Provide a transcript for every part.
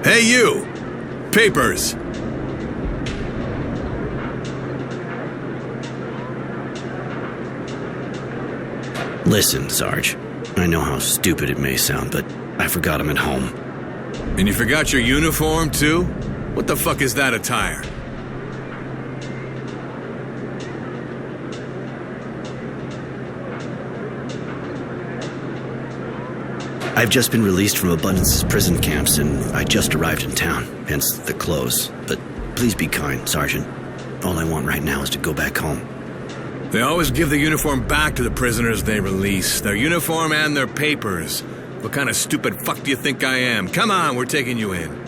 Hey you! Papers! Listen, Sarge. I know how stupid it may sound, but I forgot him at home. And you forgot your uniform, too? What the fuck is that attire? I've just been released from Abundance's prison camps, and I just arrived in town, hence the clothes. But please be kind, Sergeant. All I want right now is to go back home. They always give the uniform back to the prisoners they release. Their uniform and their papers. What kind of stupid fuck do you think I am? Come on, we're taking you in.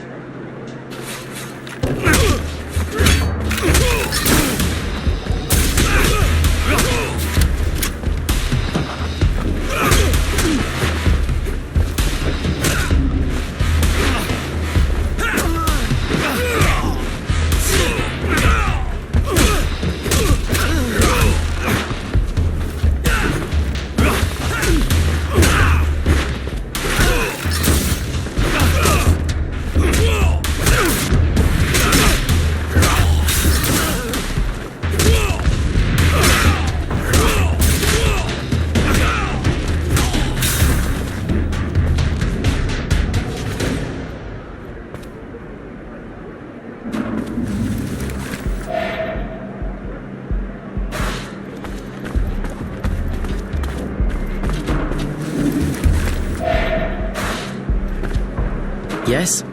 Yes?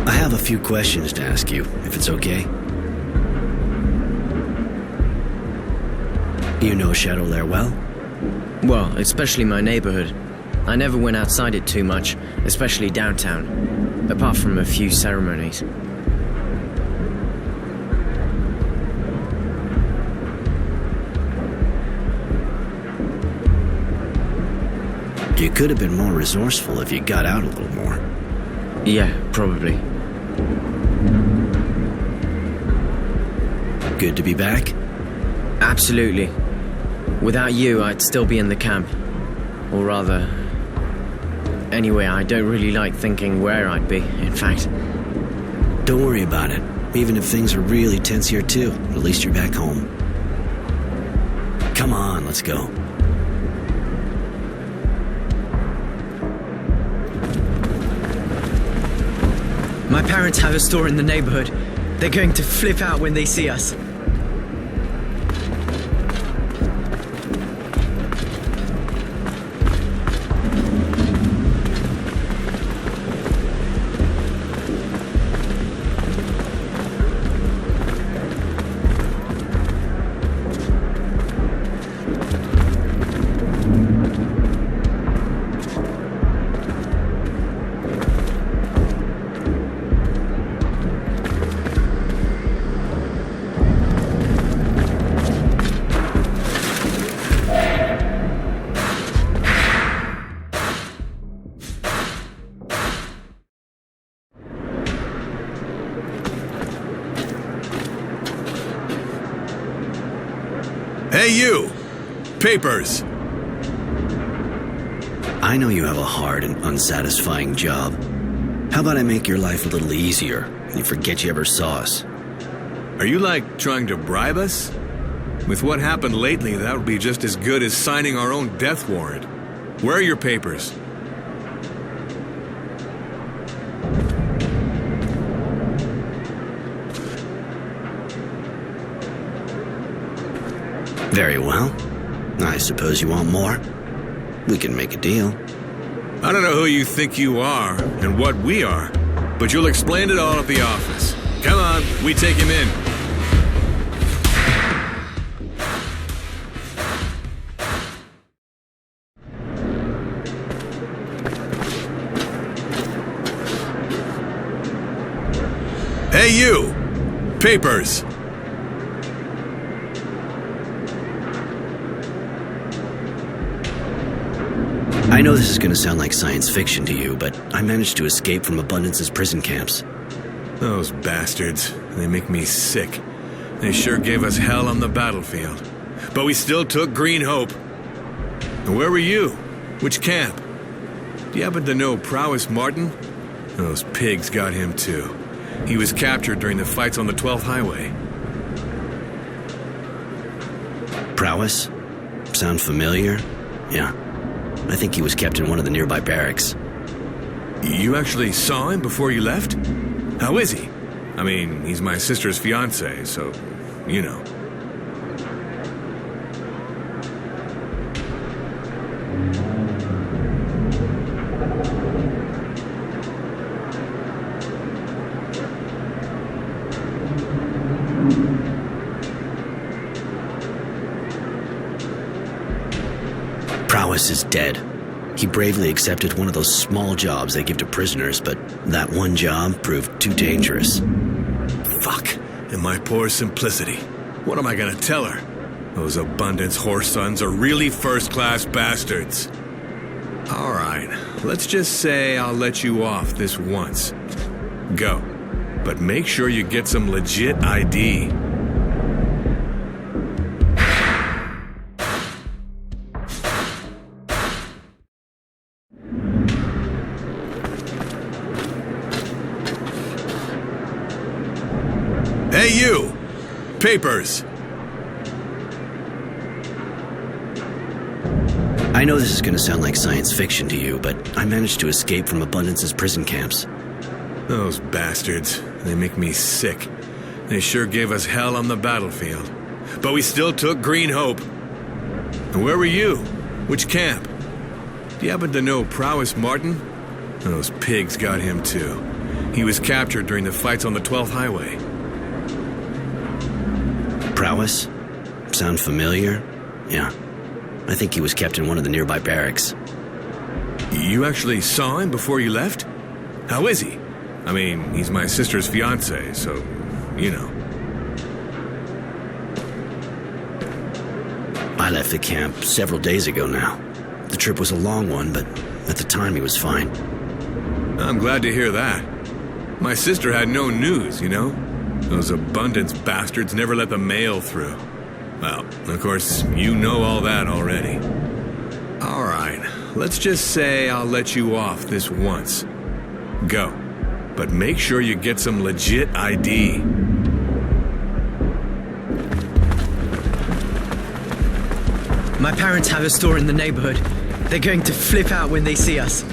I have a few questions to ask you, if it's okay. You know Shadow Lair well? Well, especially my neighborhood. I never went outside it too much, especially downtown, apart from a few ceremonies. You could have been more resourceful if you got out a little more. Yeah, probably. Good to be back? Absolutely. Without you, I'd still be in the camp. Or rather... Anyway, I don't really like thinking where I'd be, in fact. Don't worry about it. Even if things are really tense here too, at least you're back home. Come on, let's go. My parents have a store in the neighborhood. They're going to flip out when they see us. Hey you! Papers! I know you have a hard and unsatisfying job. How about I make your life a little easier and you forget you ever saw us? Are you like trying to bribe us? With what happened lately, that would be just as good as signing our own death warrant. Where are your papers? Very well. I suppose you want more? We can make a deal. I don't know who you think you are and what we are, but you'll explain it all at the office. Come on, we take him in. Hey you! Papers! I know this is going to sound like science fiction to you, but I managed to escape from Abundance's prison camps. Those bastards. They make me sick. They sure gave us hell on the battlefield. But we still took Green Hope. And where were you? Which camp? Do you happen to know Prowess Martin? Those pigs got him too. He was captured during the fights on the 12th Highway. Prowess? Sound familiar? Yeah. I think he was kept in one of the nearby barracks. You actually saw him before you left? How is he? I mean, he's my sister's fiancé, so, you know. Prowess is dead. He bravely accepted one of those small jobs they give to prisoners, but that one job proved too dangerous. Fuck. And my poor simplicity. What am I gonna tell her? Those Abundance whore sons are really first-class bastards. Alright, let's just say I'll let you off this once. Go. But make sure you get some legit ID. Hey, you! Papers! I know this is going to sound like science fiction to you, but I managed to escape from Abundance's prison camps. Those bastards. They make me sick. They sure gave us hell on the battlefield. But we still took Green Hope. And where were you? Which camp? Do you happen to know Prowess Martin? Those pigs got him too. He was captured during the fights on the 12th Highway. Prowess? Sound familiar? Yeah. I think he was kept in one of the nearby barracks. You actually saw him before you left? How is he? I mean, he's my sister's fiancé, so, you know. I left the camp several days ago now. The trip was a long one, but at the time he was fine. I'm glad to hear that. My sister had no news, you know? Those Abundance bastards never let the mail through. Well, of course, you know all that already. Alright, let's just say I'll let you off this once. Go. But make sure you get some legit ID. My parents have a store in the neighborhood. They're going to flip out when they see us.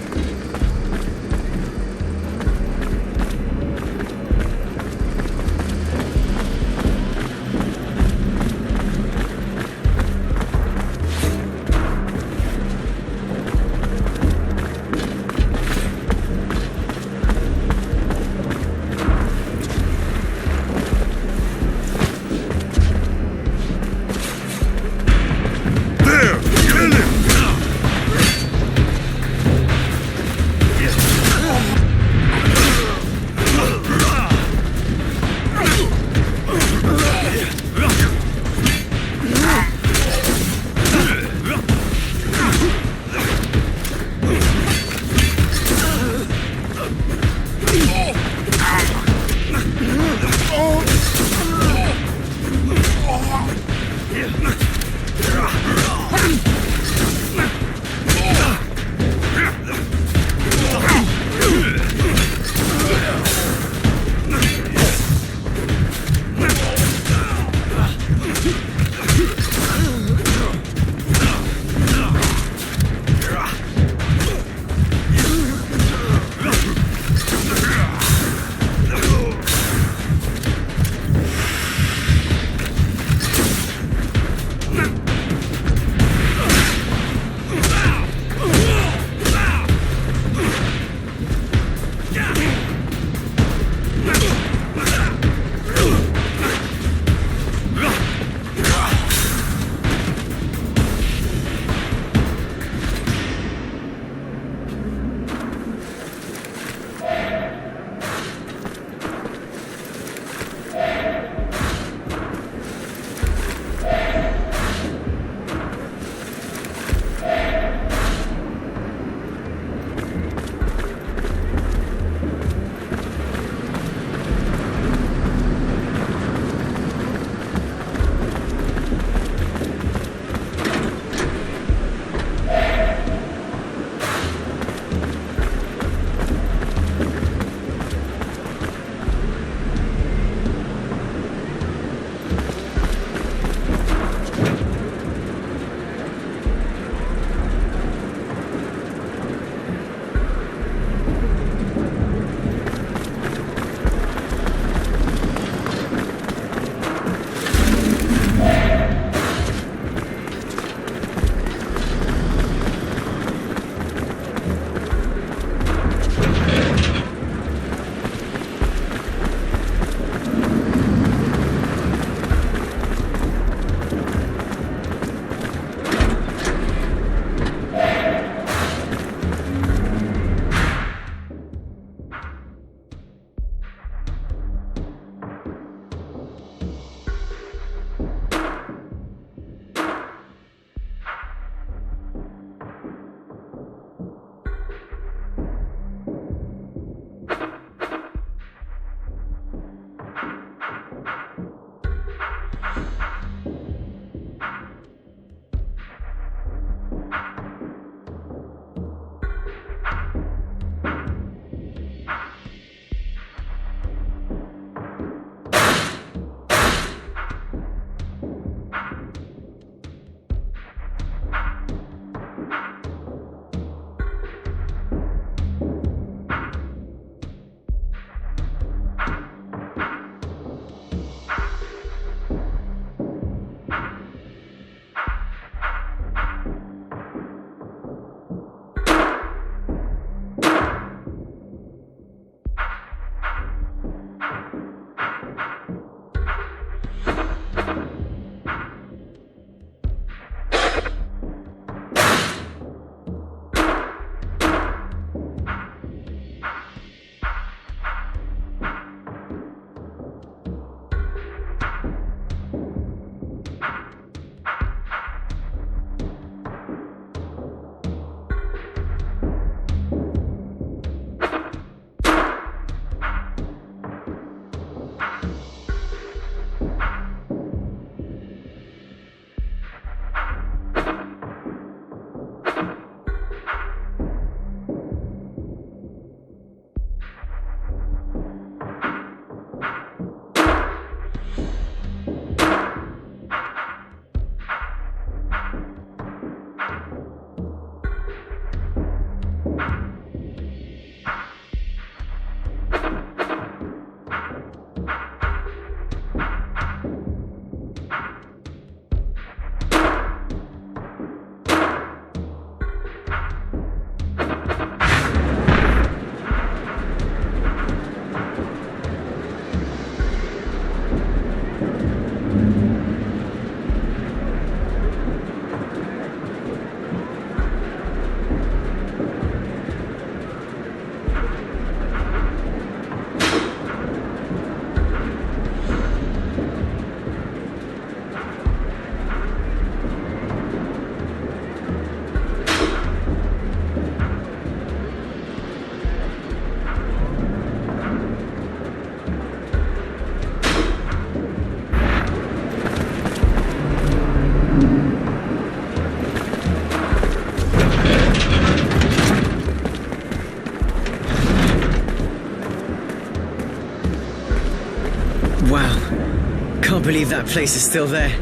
Wow. Can't believe that place is still there.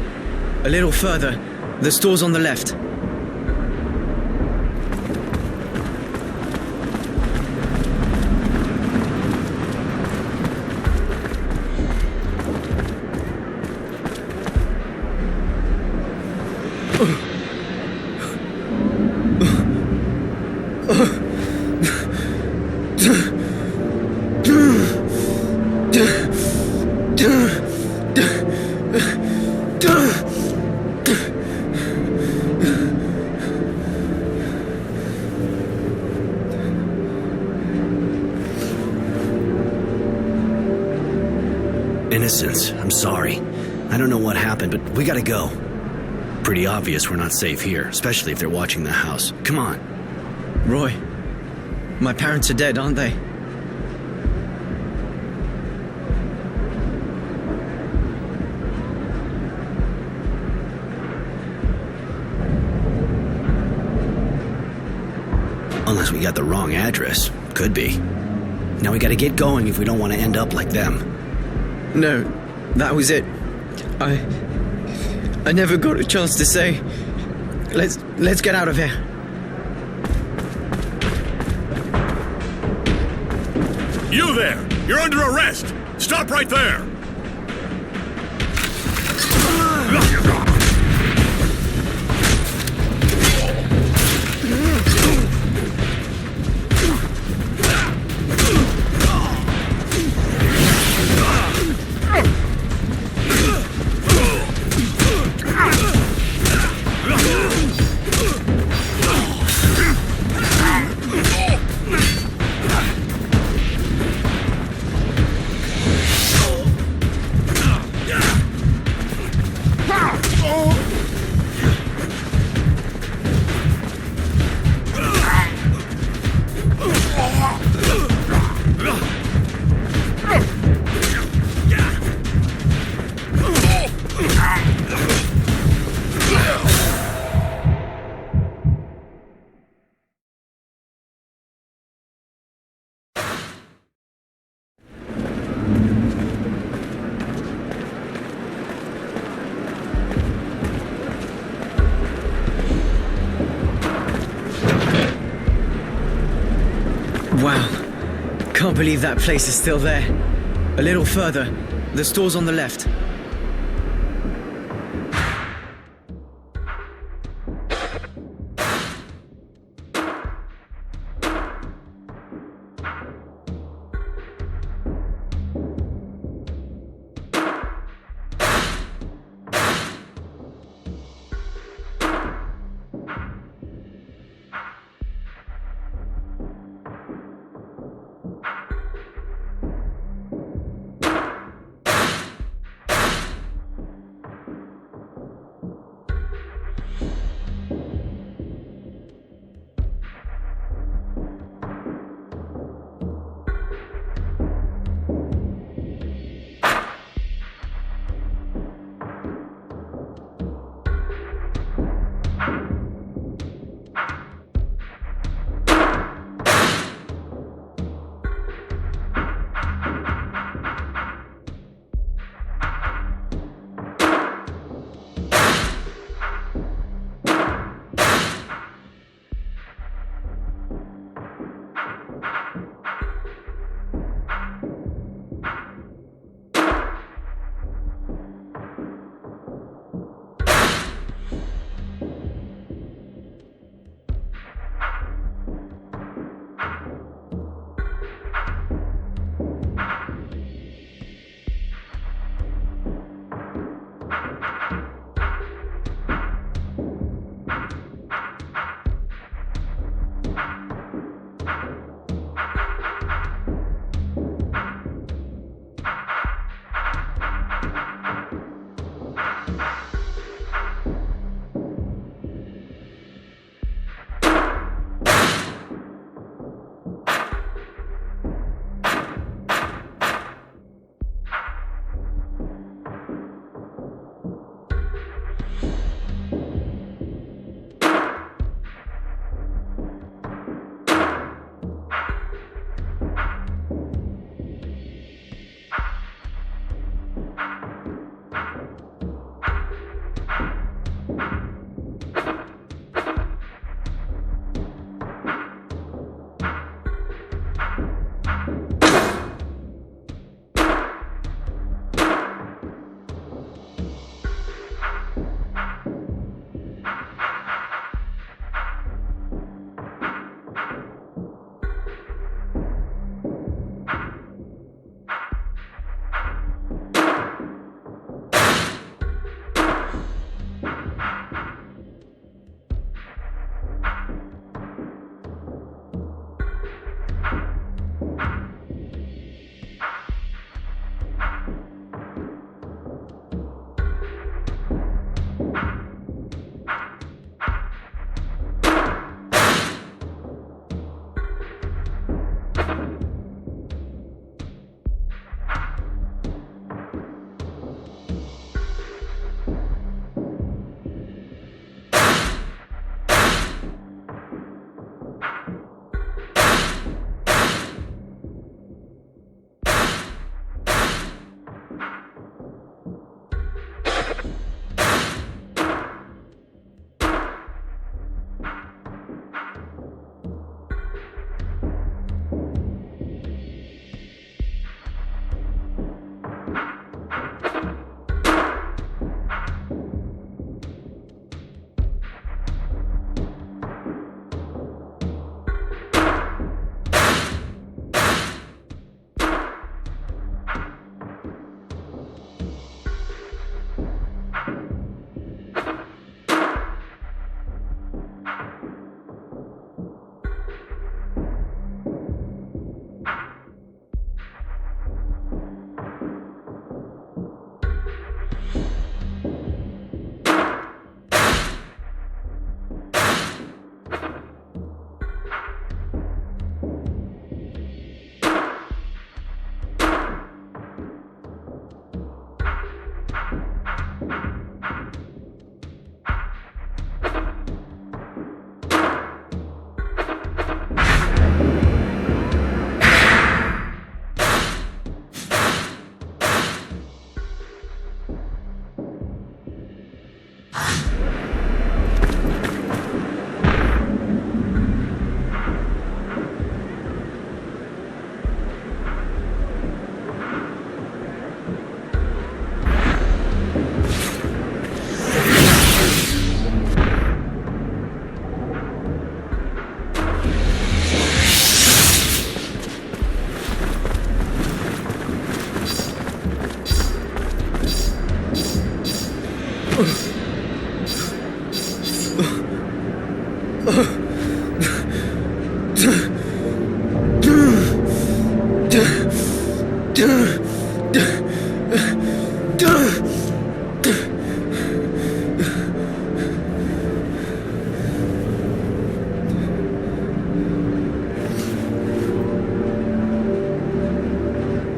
A little further. The store's on the left. Innocence, I'm sorry. I don't know what happened, but we gotta go. Pretty obvious we're not safe here, especially if they're watching the house. Come on. Roy, my parents are dead, aren't they? Unless we got the wrong address. Could be. Now we gotta get going if we don't want to end up like them. No, that was it. I never got a chance to say. Let's get out of here. You there! You're under arrest! Stop right there! Wow. Can't believe that place is still there. A little further. The store's on the left.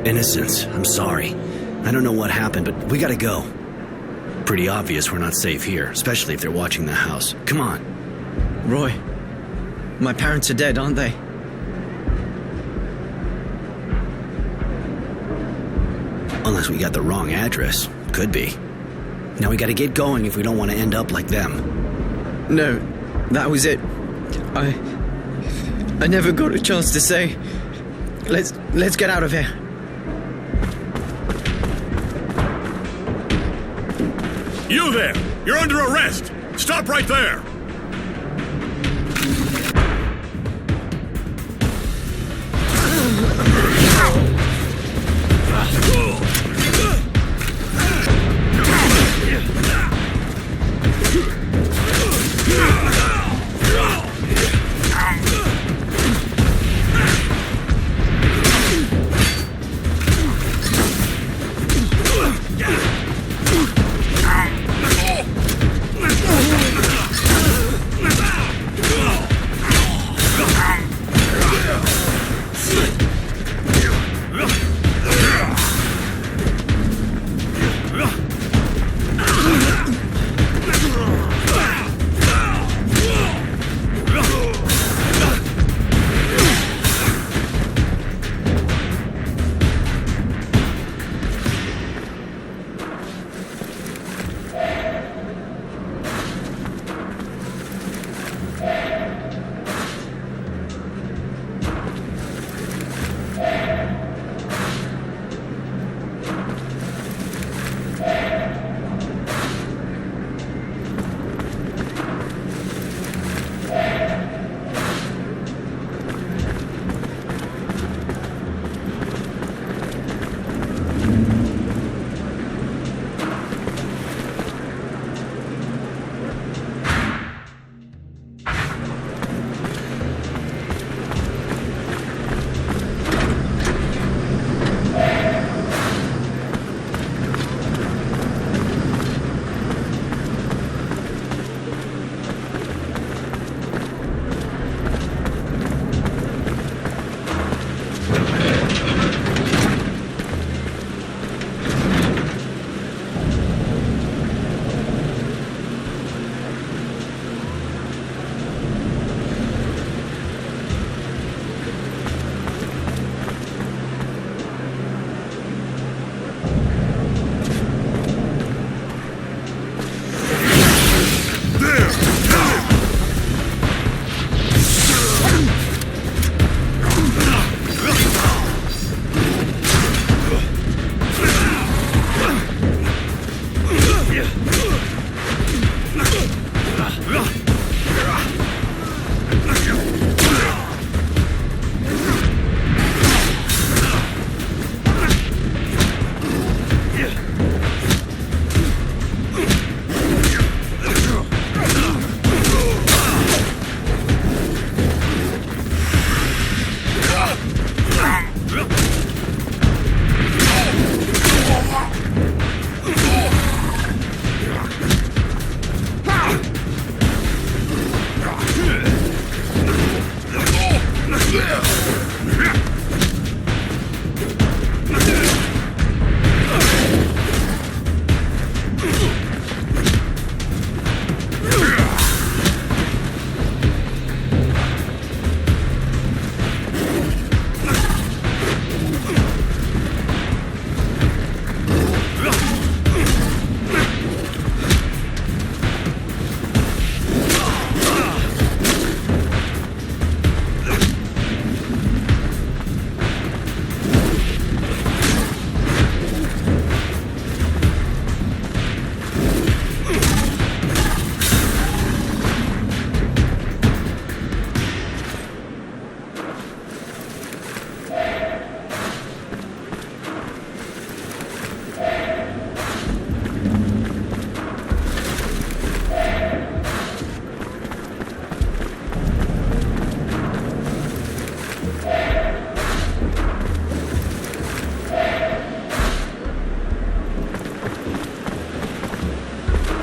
Innocence, I'm sorry. I don't know what happened, but we gotta go. Pretty obvious we're not safe here, especially if they're watching the house. Come on. Roy, my parents are dead, aren't they? Unless we got the wrong address. Could be. Now we gotta get going if we don't want to end up like them. No, that was it. I never got a chance to say. Let's get out of here. You there! You're under arrest! Stop right there!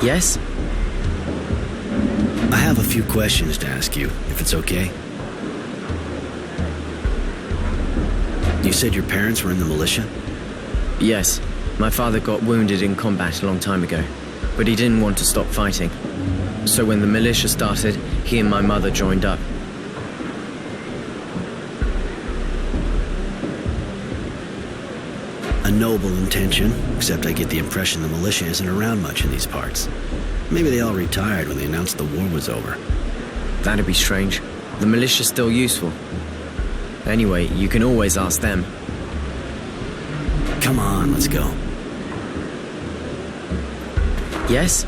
Yes? I have a few questions to ask you, if it's okay. You said your parents were in the militia? Yes. My father got wounded in combat a long time ago, but he didn't want to stop fighting. So when the militia started, he and my mother joined up. A noble intention, except I get the impression the militia isn't around much in these parts. Maybe they all retired when they announced the war was over. That'd be strange. The militia's still useful. Anyway, you can always ask them. Come on, let's go. Yes?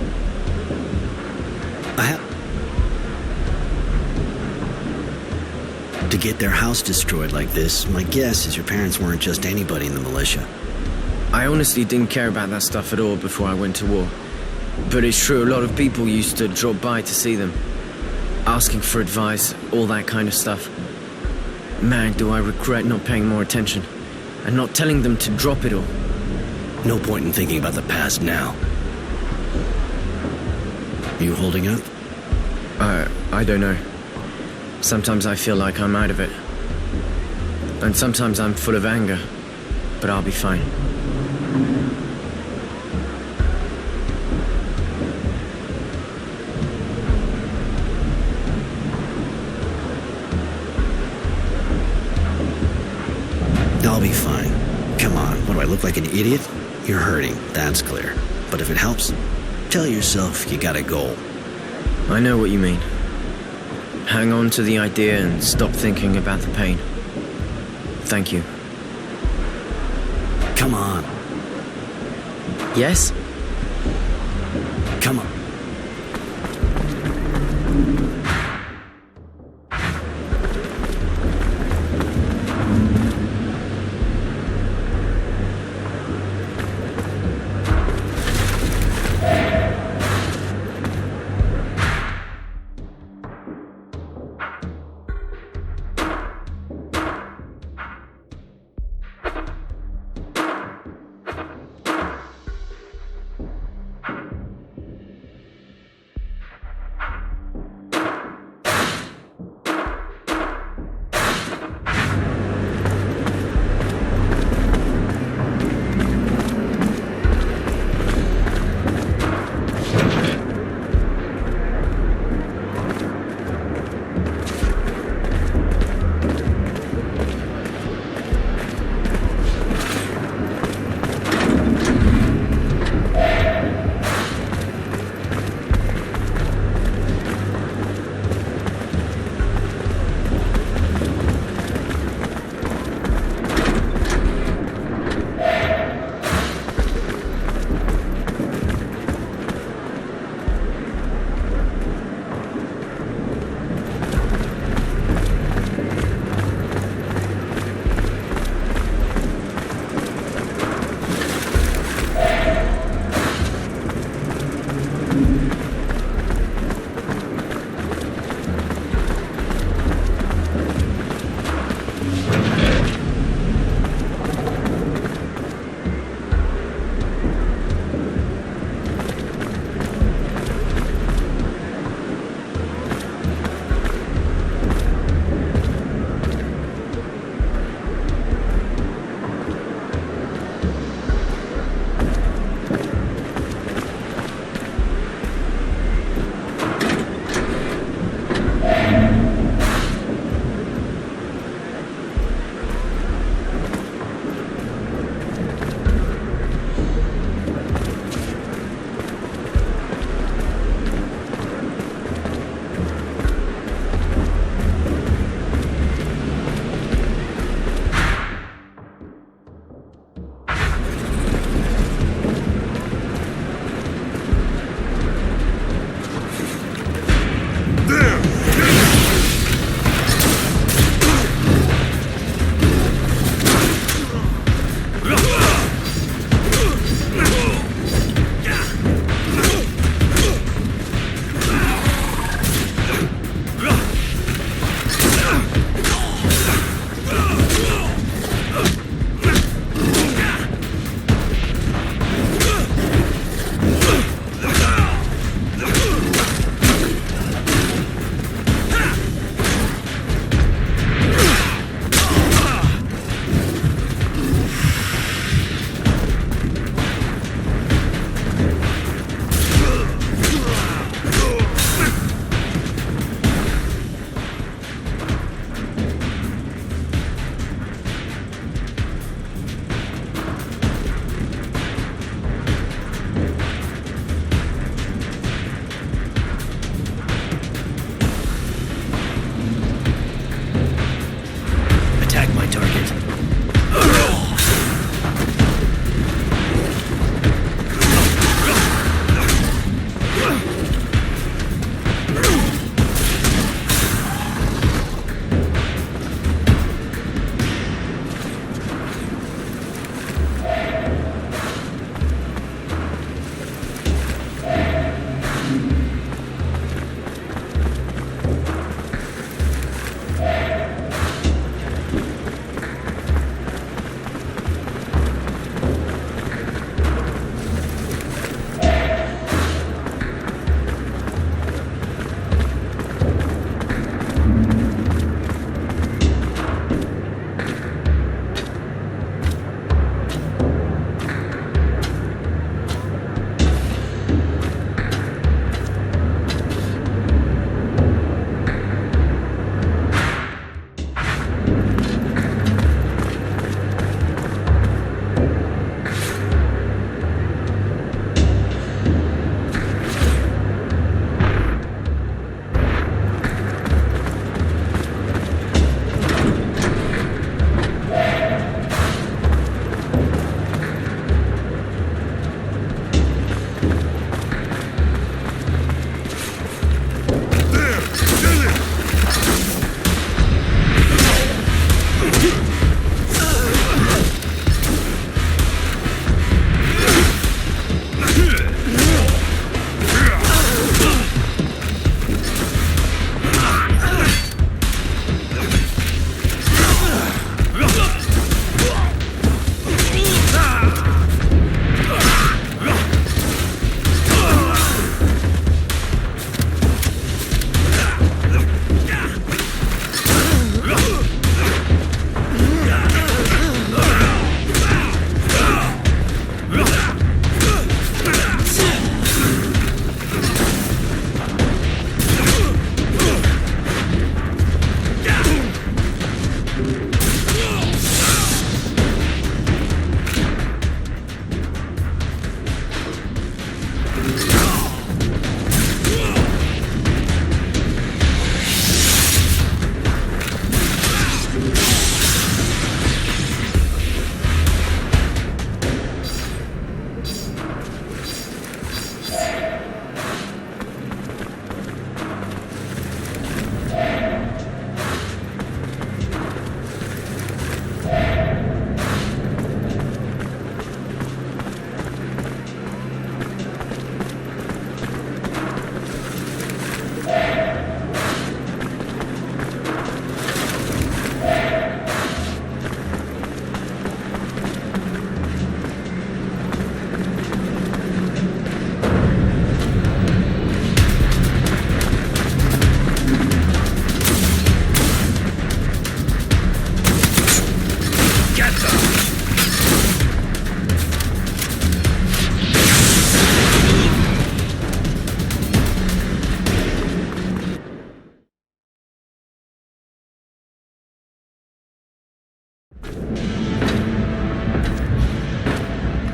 To get their house destroyed like this, my guess is your parents weren't just anybody in the militia. I honestly didn't care about that stuff at all before I went to war. But it's true, a lot of people used to drop by to see them. Asking for advice, all that kind of stuff. Man, do I regret not paying more attention. And not telling them to drop it all. No point in thinking about the past now. You holding up? I don't know. Sometimes I feel like I'm out of it. And sometimes I'm full of anger. But I'll be fine. I'll be fine. Come on, what do I look like, an idiot? You're hurting, that's clear. But if it helps, tell yourself you got a goal. I know what you mean. Hang on to the idea and stop thinking about the pain. Thank you. Come on. Yes? Come on.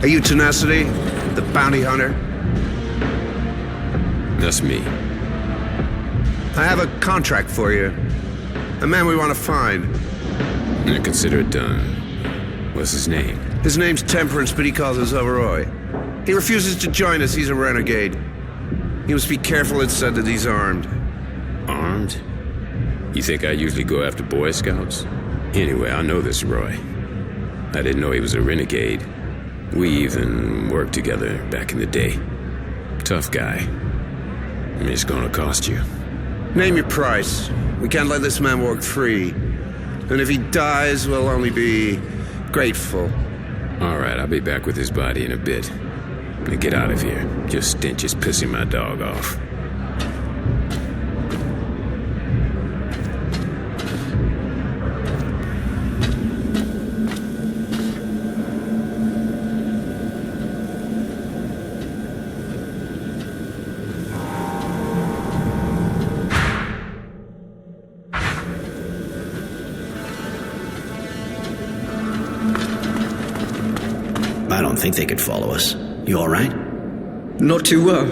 Are you Tenacity, the bounty hunter? That's me. I have a contract for you. A man we want to find. I consider it done. What's his name? His name's Temperance, but he calls us Aurora. He refuses to join us. He's a renegade. You must be careful, it's said that he's armed. Armed? You think I usually go after Boy Scouts? Anyway, I know this Roy. I didn't know he was a renegade. We even worked together back in the day. Tough guy. It's gonna cost you. Name your price. We can't let this man walk free. And if he dies, we'll only be grateful. All right, I'll be back with his body in a bit. Now get out of here. Your stench is pissing my dog off. I don't think they could follow us. You all right? Not too well.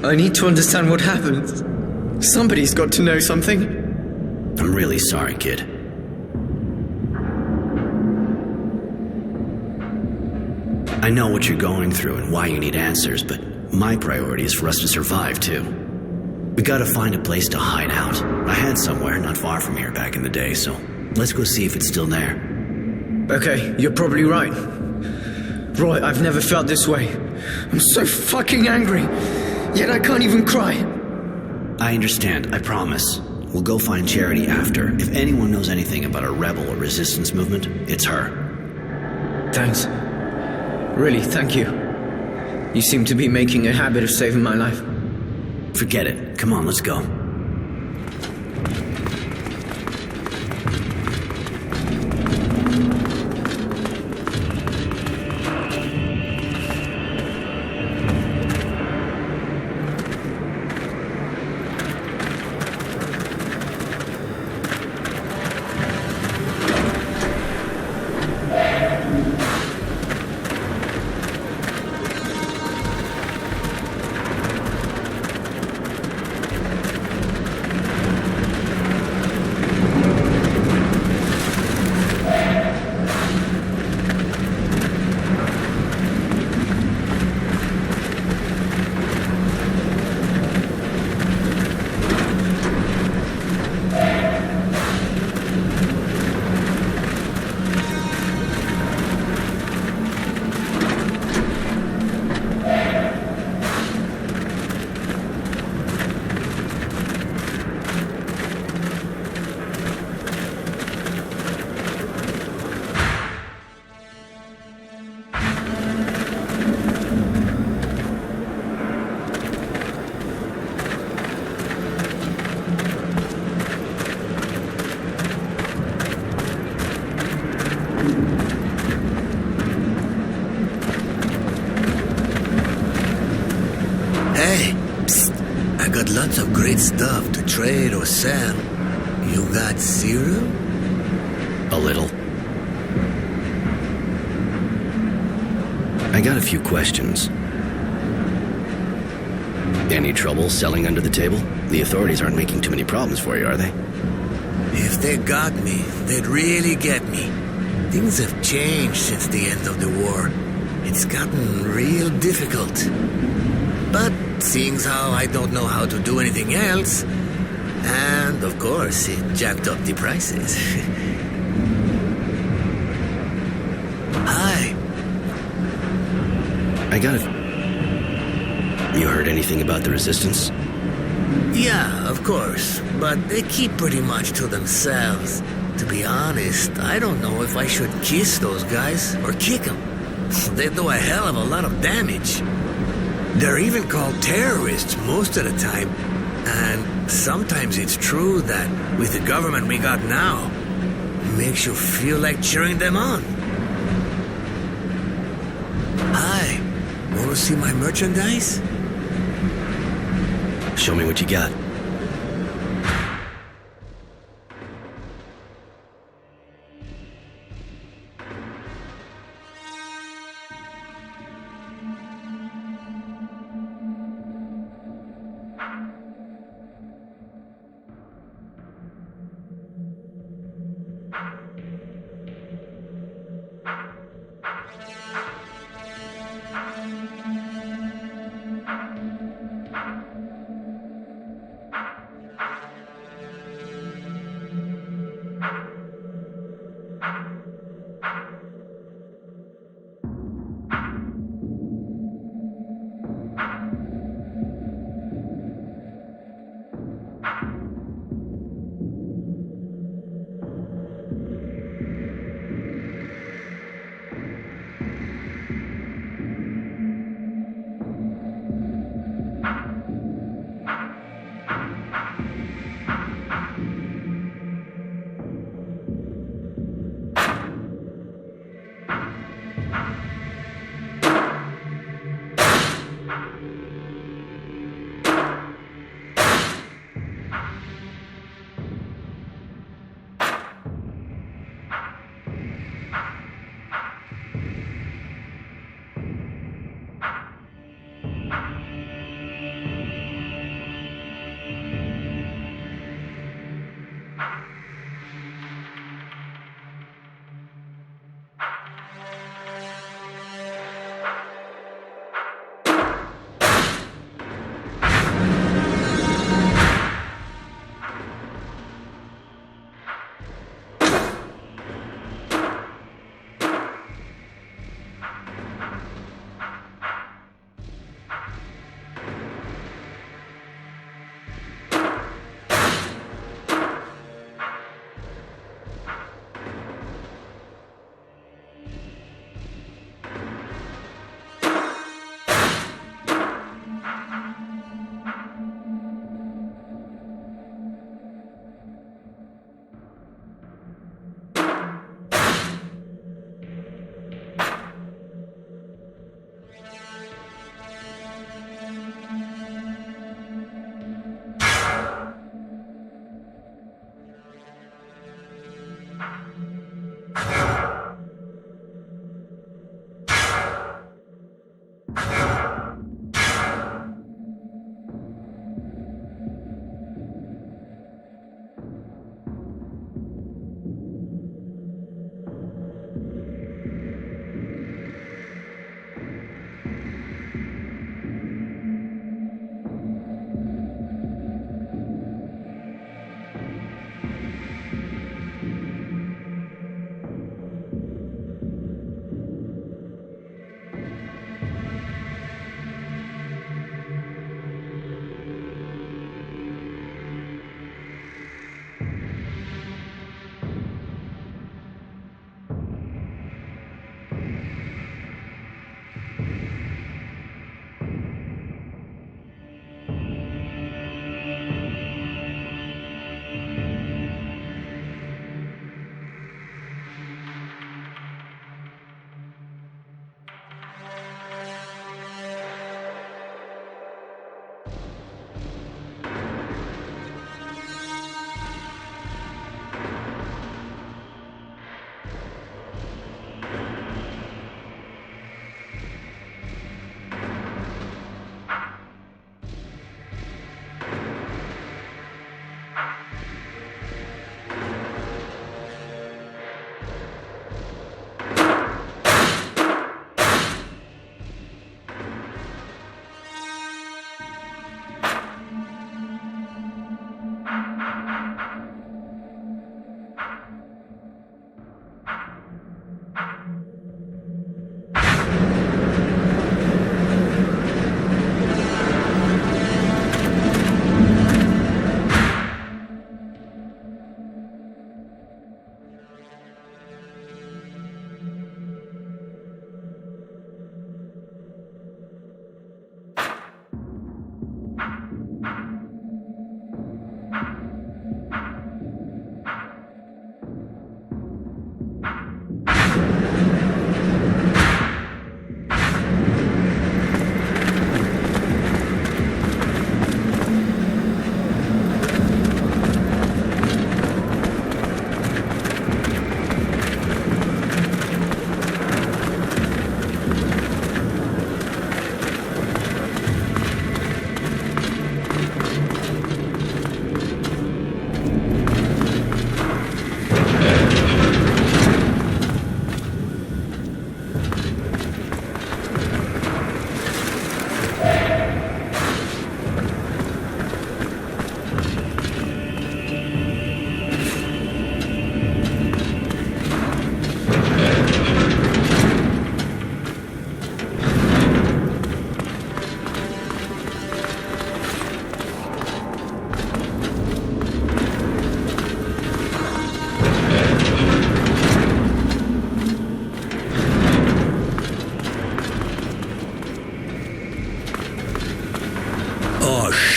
I need to understand what happened. Somebody's got to know something. I'm really sorry, kid. I know what you're going through and why you need answers, but my priority is for us to survive, too. We gotta find a place to hide out. I had somewhere not far from here back in the day, so let's go see if it's still there. Okay, you're probably right. Roy, I've never felt this way. I'm so fucking angry, yet I can't even cry. I understand, I promise. We'll go find Charity after. If anyone knows anything about a rebel or resistance movement, it's her. Thanks. Really, thank you. You seem to be making a habit of saving my life. Forget it. Come on, let's go. Lots of great stuff to trade or sell. You got cereal? A little. I got a few questions. Any trouble selling under the table? The authorities aren't making too many problems for you, are they? If they got me, they'd really get me. Things have changed since the end of the war. It's gotten real difficult. But seeing how I don't know how to do anything else, and of course it jacked up the prices. Hi. I got it. You heard anything about the resistance? Yeah, of course, but they keep pretty much to themselves. To be honest, I don't know if I should kiss those guys or kick them. They do a hell of a lot of damage. They're even called terrorists most of the time. And sometimes it's true that with the government we got now, it makes you feel like cheering them on. Hi, want to see my merchandise? Show me what you got.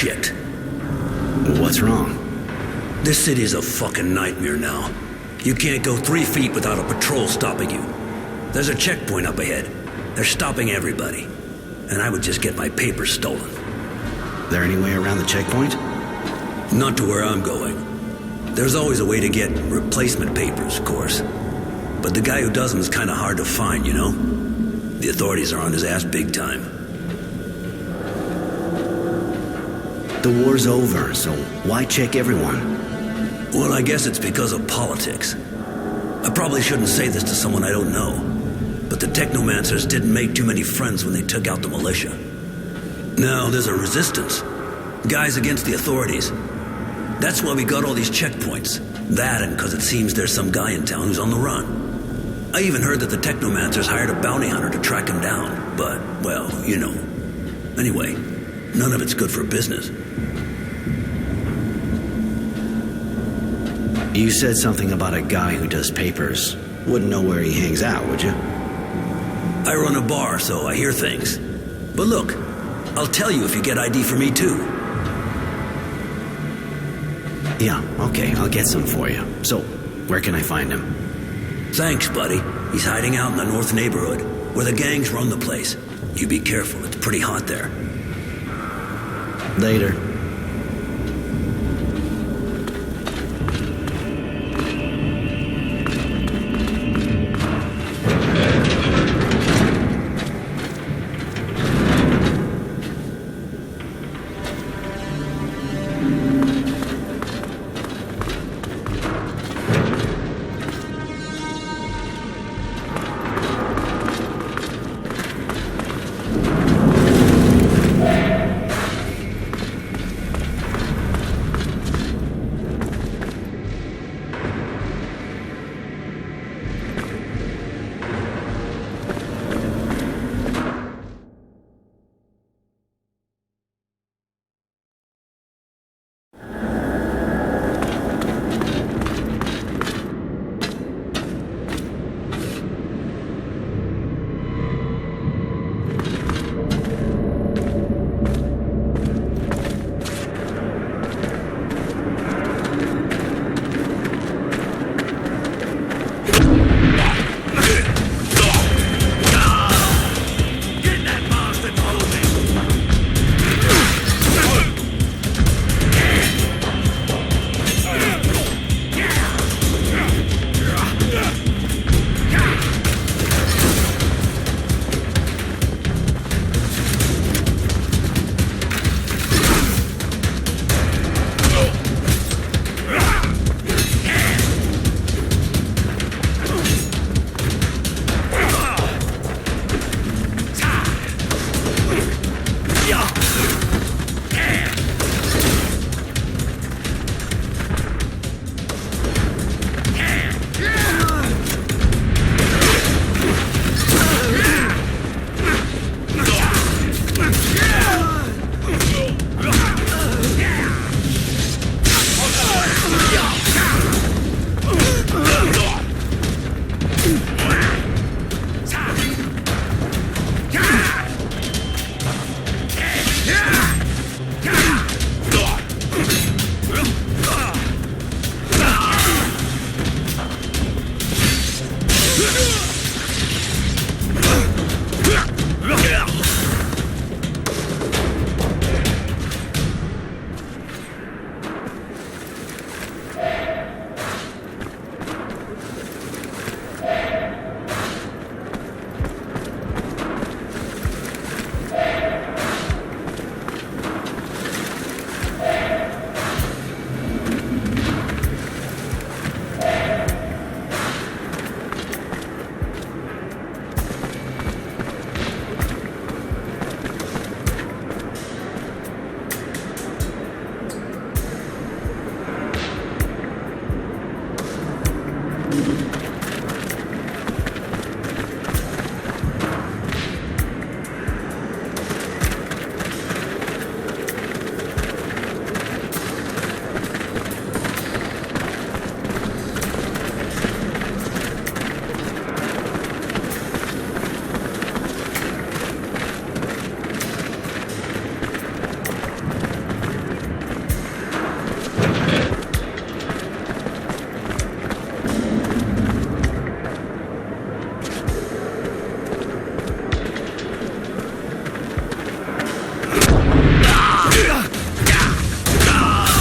shit. What's wrong? This city is a fucking nightmare now. You can't go 3 feet without a patrol stopping you. There's a checkpoint up ahead. They're stopping everybody. And I would just get my papers stolen. There any way around the checkpoint? Not to where I'm going. There's always a way to get replacement papers, of course. But the guy who does them is kind of hard to find, you know? The authorities are on his ass big time. The war's over, so why check everyone? Well, I guess it's because of politics. I probably shouldn't say this to someone I don't know, but the technomancers didn't make too many friends when they took out the militia. Now there's a resistance. Guys against the authorities. That's why we got all these checkpoints. That and because it seems there's some guy in town who's on the run. I even heard that the technomancers hired a bounty hunter to track him down, but, well, you know. Anyway, none of it's good for business. You said something about a guy who does papers. Wouldn't know where he hangs out, would you? I run a bar, so I hear things. But look, I'll tell you if you get ID for me too. Yeah, okay, I'll get some for you. So, where can I find him? Thanks, buddy. He's hiding out in the north neighborhood, where the gangs run the place. You be careful, it's pretty hot there. Later.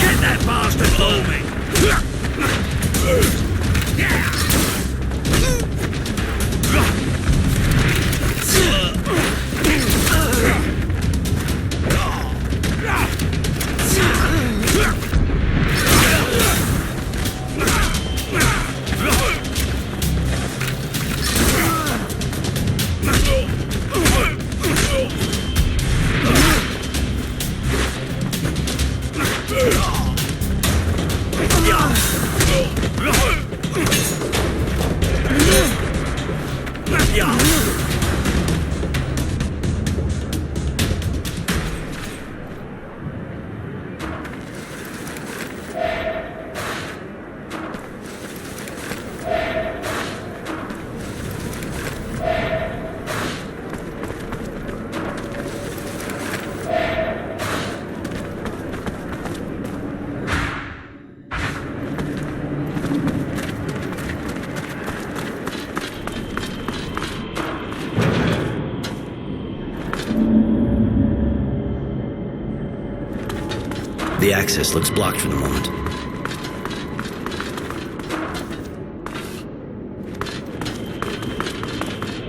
Get that bastard moving! The access looks blocked for the moment.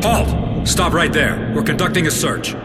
Halt! Stop right there. We're conducting a search.